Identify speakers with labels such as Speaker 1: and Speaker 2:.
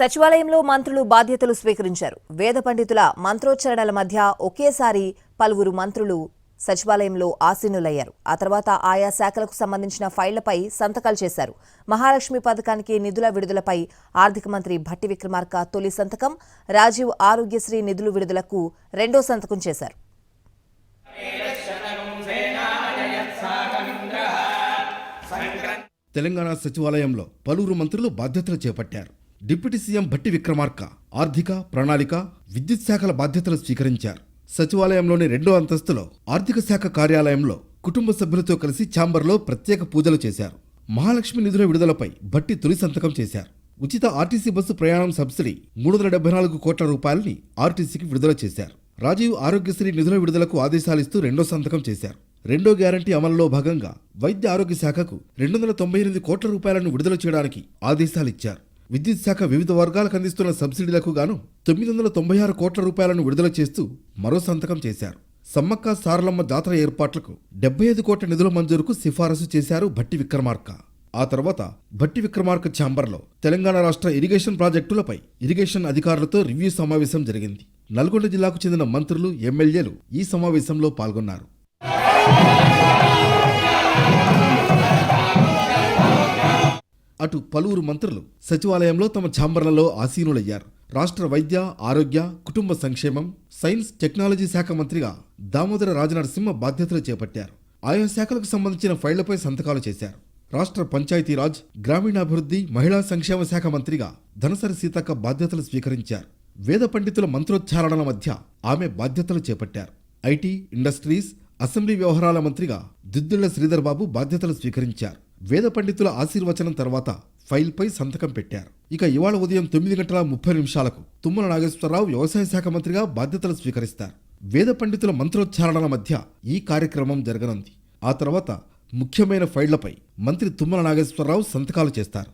Speaker 1: సచివాలయంలో మంత్రులు బాధ్యతలు స్వీకరించారు. వేద పండితుల మంత్రోచ్చరణల మధ్య ఒకేసారి పలువురు మంత్రులు సచివాలయంలో ఆసీనులయ్యారు. ఆ తర్వాత ఆయా శాఖలకు సంబంధించిన ఫైళ్లపై సంతకాలు చేశారు. మహాలక్ష్మి పథకానికి నిధుల విడుదలపై ఆర్థిక మంత్రి భట్టి విక్రమార్క తొలి సంతకం, రాజీవ్ ఆరోగ్యశ్రీ నిధుల విడుదలకు రెండో సంతకం చేశారు.
Speaker 2: తెలంగాణ సచివాలయంలో పలువురు మంత్రులు బాధ్యతలు చేపట్టారు. డిప్యూటీ సీఎం భట్టి విక్రమార్క ఆర్థిక, ప్రణాళిక, విద్యుత్ శాఖల బాధ్యతలు స్వీకరించారు. సచివాలయంలోని రెండో అంతస్తులో ఆర్థిక శాఖ కార్యాలయంలో కుటుంబ సభ్యులతో కలిసి ఛాంబర్లో ప్రత్యేక పూజలు చేశారు. మహాలక్ష్మి నిధుల విడుదలపై భట్టి తొలి సంతకం చేశారు. ఉచిత ఆర్టీసీ బస్సు ప్రయాణం సబ్సిడీ 374 కోట్ల రూపాయలని ఆర్టీసీకి విడుదల చేశారు. రాజీవ్ ఆరోగ్యశ్రీ నిధుల విడుదలకు ఆదేశాలిస్తూ రెండో సంతకం చేశారు. రెండో గ్యారంటీ అమలులో భాగంగా వైద్య ఆరోగ్య శాఖకు 298 కోట్ల రూపాయలను విడుదల చేయడానికి ఆదేశాలిచ్చారు. విద్యుత్ శాఖ వివిధ వర్గాలకు అందిస్తున్న సబ్సిడీలకు గాను 996 కోట్ల రూపాయలను విడుదల చేస్తూ మరో సంతకం చేశారు. సమ్మక్క సారలమ్మ జాతర ఏర్పాట్లకు 75 కోట్ల నిధుల మంజూరుకు సిఫారసు చేశారు భట్టి విక్రమార్క. ఆ తర్వాత భట్టి విక్రమార్క ఛాంబర్లో తెలంగాణ రాష్ట్ర ఇరిగేషన్ ప్రాజెక్టులపై ఇరిగేషన్ అధికారులతో రివ్యూ సమావేశం జరిగింది. నల్గొండ జిల్లాకు చెందిన మంత్రులు, ఎమ్మెల్యేలు ఈ సమావేశంలో పాల్గొన్నారు. అటు పలువురు మంత్రులు సచివాలయంలో తమ ఛాంబర్లలో ఆసీనులయ్యారు. రాష్ట్ర వైద్య, ఆరోగ్య, కుటుంబ సంక్షేమం, సైన్స్, టెక్నాలజీ శాఖ మంత్రిగా దామోదర రాజనరసింహ బాధ్యతలు చేపట్టారు. ఆయా శాఖలకు సంబంధించిన ఫైళ్లపై సంతకాలు చేశారు. రాష్ట్ర పంచాయతీరాజ్, గ్రామీణాభివృద్ధి, మహిళా సంక్షేమ శాఖ మంత్రిగా ధనసరి సీతక్క బాధ్యతలు స్వీకరించారు. వేద పండితుల మంత్రోచ్చారణల మధ్య ఆమె బాధ్యతలు చేపట్టారు. ఐటీ, ఇండస్ట్రీస్, అసెంబ్లీ వ్యవహారాల మంత్రిగా దుద్దిళ్ల శ్రీధర్ బాబు బాధ్యతలు స్వీకరించారు. వేద పండితుల ఆశీర్వచనం తర్వాత ఫైల్పై సంతకం పెట్టారు. ఇక ఇవాళ ఉదయం 9:30 తుమ్మల నాగేశ్వరరావు వ్యవసాయ శాఖ మంత్రిగా బాధ్యతలు స్వీకరిస్తారు. వేద పండితుల మంత్రోచ్చారణల మధ్య ఈ కార్యక్రమం జరగనుంది. ఆ తర్వాత ముఖ్యమైన ఫైళ్లపై మంత్రి తుమ్మల నాగేశ్వరరావు సంతకాలు చేస్తారు.